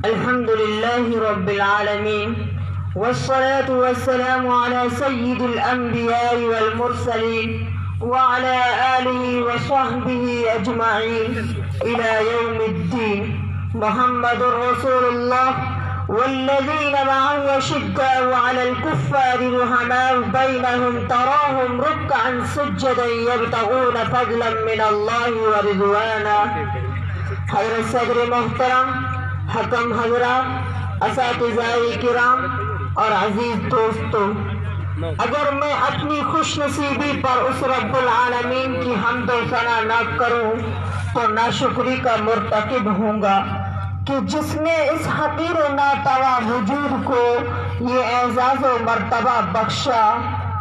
الحمد لله رب العالمين والصلاة والسلام على سيد الأنبياء والمرسلين وعلى آله وصحبه أجمعين إلى يوم الدين. محمد رسول الله والذين معه أشداء على الكفار رحماء بينهم تراهم ركعا سجدا يبتغون فضلا من الله ورضوانا. حضرت صدر محترم، حکم حضرات، اساتذہ کرام اور عزیز دوستوں، اگر میں اپنی خوش نصیبی پر اس رب العالمین کی حمد و ثنا نہ کروں تو ناشکری کا مرتکب ہوں گا کہ جس نے اس حقیر و ناتوا وجود کو یہ اعزاز و مرتبہ بخشا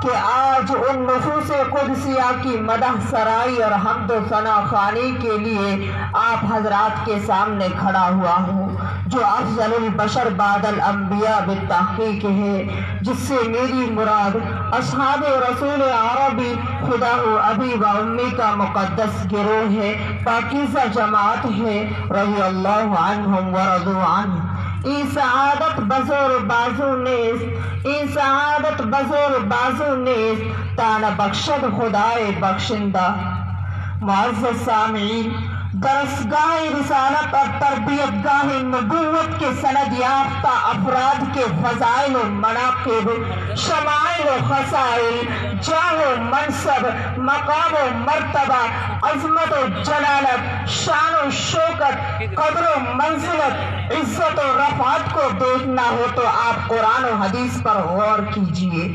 کہ آج ان نفوس قدسیہ کی مدح سرائی اور حمد و ثنا خوانی کے لیے آپ حضرات کے سامنے کھڑا ہوا ہوں، جو افضل البشر بعد الانبیاء بالتحقیق ہے، جس سے میری مراد اصحاب رسول عربی خدا و ابی و امی کا مقدس گروہ ہے، پاکیزہ جماعت ہے، رضی اللہ عنہم ورضوا عنہ. این سعادت بزور بازو نیست، این سعادت بزور بازو نیست تانا بخشد خدای بخشندہ. معزز سامعین، درسگاہ رسالت اور تربیت گاہ نبوت کے سند یافتہ افراد کے فضائل و مناقب، شمائل و خصائل، جاہ و منصب، مقام و مرتبہ، عظمت و جلالت، شان و شوکت، قدر و منزلت، عزت و رفعت کو دیکھنا ہو تو آپ قرآن و حدیث پر غور کیجئے.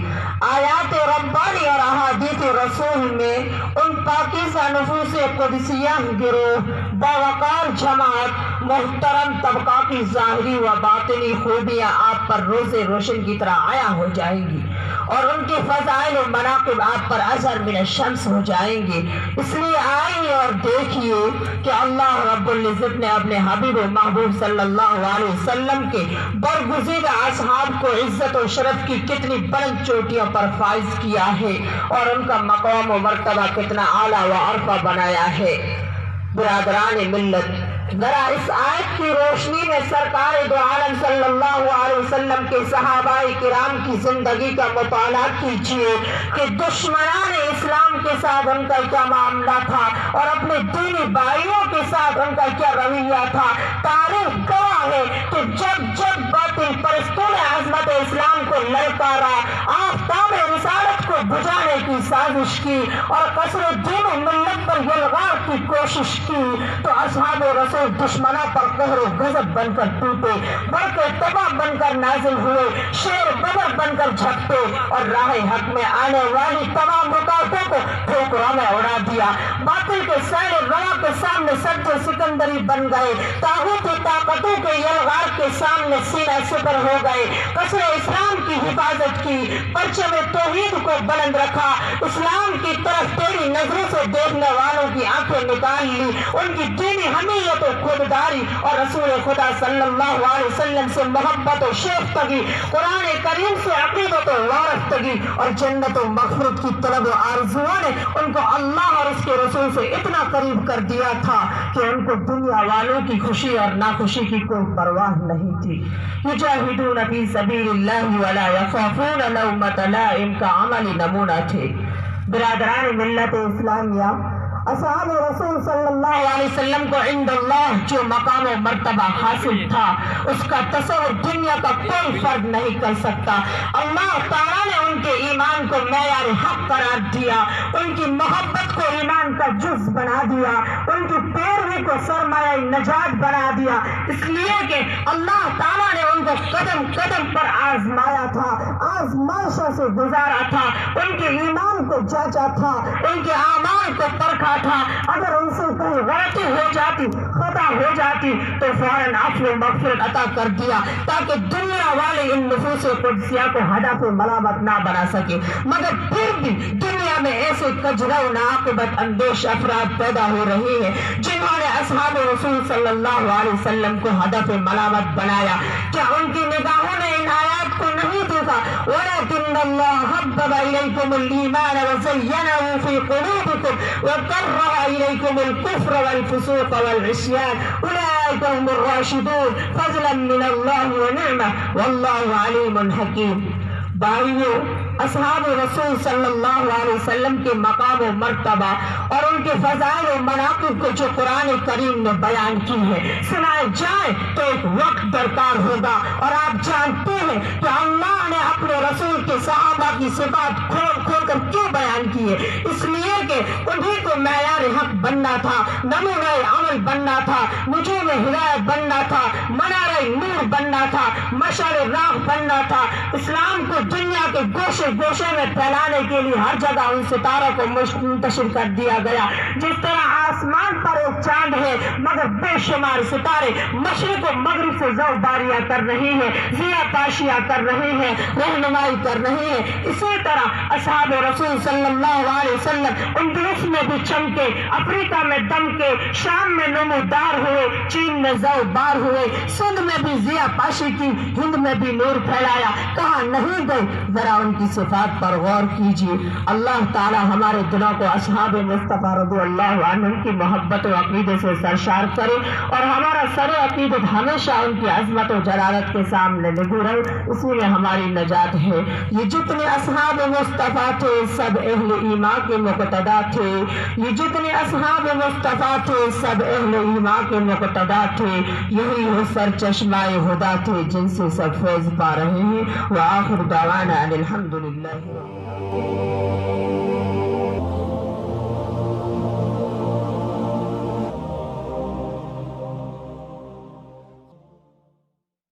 آیات ربانی اور احادیث رسول میں ان پاکیزہ نفوس قدسیہ گروہ، باوقار جماعت، محترم طبقہ کی ظاہری و باطنی خوبیاں آپ پر روز روشن کی طرح عیاں ہو جائیں گی اور ان کے فضائل و مناقب آپ پر اظہر من الشمس ہو جائیں گے. اس لیے آئیے اور دیکھیے کہ اللہ رب العزت نے اپنے حبیب و محبوب صلی اللہ علیہ وسلم کے برگزیدہ اصحاب کو عزت و شرف کی کتنی بلند چوٹیوں پر فائز کیا ہے اور ان کا مقام و مرتبہ کتنا اعلیٰ و عرفہ بنایا ہے. برادران ملت، ذرا اس آیت کی روشنی میں سرکار دو عالم صلی اللہ علیہ وسلم کے صحابہ کرام کی زندگی کا مطالعہ کیجیے کہ دشمنان اسلام کے ساتھ ان کا کیا معاملہ تھا اور اپنے دینی بھائیوں کے ساتھ ان کا کیا رویہ تھا. تاریخ گواہ ہے کہ جب جب باطل پرستوں نے عظمت اسلام کو للکارا، آفتاب رسالت کو بجھانے کی سازش کی اور قصر دین و ملت پر یلغار کی کوشش کی تو اصحاب رسول دشمنوں پر قہر و غضب بن کر ٹوٹے، برق تباہ بن کر نازل ہوئے، شیر بدر بن کر جھپٹے اور راہ حق میں آنے والی تمام رکاوٹوں کو ٹھوکروں میں اڑا دیا. باطل کے سائل روا کے سامنے سد سکندری بن گئے، طاغوتی طاقتوں کے یلغار کے سامنے سینہ سپر ہو گئے، قصر اسلام کی حفاظت کی، پرچم توحید کو بلند رکھا، اسلام کی طرف تیری نظروں سے دیکھنے والوں کی آنکھیں نکال لی، ان کی دینی حمیت و خودداری اور رسول خدا صلی اللہ علیہ وسلم سے محبت و شیفتگی، قرآن کریم سے عقیدت و وارفتگی اور جنت و مغفرت کی طلب و آرزوؤں نے ان کو اللہ اور اس کے رسول سے اتنا قریب کر دیا تھا کہ ان کو دنیا والوں کی خوشی اور ناخوشی کی کوئی پرواہ نہیں تھی. یجاہدون فی سبیل اللہ ولا یخافون لومۃ لائم کا عملی نمونہ تھے. برادران ملت اسلامیہ، اصحاب رسول صلی اللہ علیہ وسلم کو عند اللہ جو مقام و مرتبہ حاصل تھا اس کا تصور دنیا کا کوئی فرد نہیں کر سکتا. اللہ تعالیٰ نے ان کے ایمان کو معیار حق قرار دیا، ان کی محبت کو ایمان کا جز بنا دیا، ان کی پیروی کو سرمایہ نجات بنا دیا، اس لیے کہ اللہ تعالیٰ نے ان کو قدم قدم پر آزمایا تھا، آزمائشوں سے گزارا تھا، ان کے ایمان کو جانچا تھا، ان کے اعمال کو پرکھا تھا. اگر ان سے کوئی غلطی ہو جاتی، خطا ہو جاتی تو فوراً عفو و مغفرت عطا کر دیا تاکہ دنیا والے ان نفوس قدسیہ کو ہدف ملامت نہ بنا سکے. مگر پھر بھی دنیا میں ایسے کجرا و ناقبت اندیش افراد پیدا ہو رہے ہیں جنہوں نے اصحاب رسول صلی اللہ علیہ وسلم کو ہدف ملامت بنایا. کیا ان کی نگاہوں نے ان آیات کو نہیں دیکھا؟ وَلَكِنَّ اللَّهَ حَبَّبَ إِلَيْكُمُ الْإِيمَانَ وَزَيَّنَهُ فِي قُلُوبِكُمْ وَكَرَّهَ إِلَيْكُمُ الْكُفْرَ وَالْفُسُوقَ وَالْعِصْيَانَ أُولَٰئِكَ اولئک هم الراشدون فضلا من اللہ ونعمہ واللہ علیم حکیم۔ بھائیو، اصحاب رسول صلی اللہ علیہ وسلم کے مقام و مرتبہ اور ان کے فضائل و مناقب کو جو قرآن کریم نے بیان کی ہے سنائے جائے تو ایک وقت درکار ہوگا، اور آپ جانتے ہیں کہ اللہ نے اپنے رسول کے صحابہ کی صفات کھول کھول کر کیوں بیان کی ہے؟ اس لیے کہ انہیں کو معیار حق بننا تھا، نمونہ عمل بننا تھا، نجوم ہدایت بننا تھا، منار نور بننا تھا، مشعل راہ بننا تھا۔ اسلام کو دنیا کے گوشے گوشے میں پھیلانے کے لیے ہر جگہ ان ستاروں کو منتشر کر دیا گیا۔ جس طرح آسمان پر ایک چاند ہے مگر بے شمار ستارے مشرق و مغرب سے زوباریاں کر رہے ہیں، ضیا پاشیاں کر رہے ہیں، رہنمائی کر رہے ہیں، اسی طرح اصحاب رسول صلی اللہ علیہ وسلم اندلس میں بھی چمکے، افریقہ میں دمکے، شام میں نمودار ہوئے، چین میں زوبار ہوئے، سندھ میں بھی ضیا پاشی کی، ہند میں بھی نور پھیلایا۔ کہاں نہیں گئے؟ ذرا ان کی صفات پر غور کیجیے۔ اللہ تعالی ہمارے دلوں کو اصحاب مصطفیٰ رضی اللہ عنہ کی محبت و عقیدے سے سرشار کرے، اور ہمارا سر عقیدت ہمیشہ ان کی عظمت و جلالت کے سامنے نگو رہے، اسی میں ہماری نجات ہے۔ یہ جتنے اصحاب مصطفیٰ تھے سب اہل ایمان کے مقتدا تھے، یہ جتنے اصحاب مصطفیٰ تھے سب اہل ایمان کے مقتدا تھے، یہی وہ سر چشمہ ہدا تھے جن سے سب فیض پا رہے ہیں۔ وآخر دعوانا ان الحمد للہ۔